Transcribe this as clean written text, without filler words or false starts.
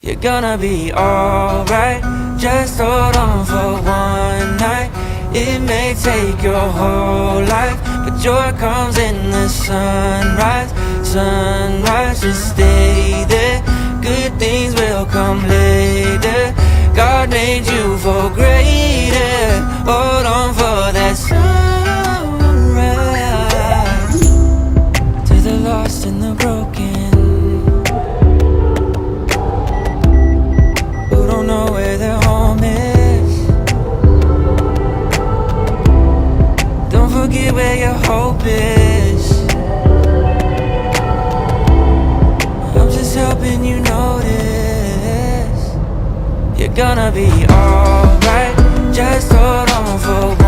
You're gonna be alright. Just hold on for one night. It may take your whole life, but joy comes in the sunrise. Sunrise, just stay there. Good things will come later. God made you for greater. Hold on for that sunrise. To the lost and the broken, don't know where their home is. Don't forget where your hope is. I'm just helping you notice. You're gonna be alright. Just hold on for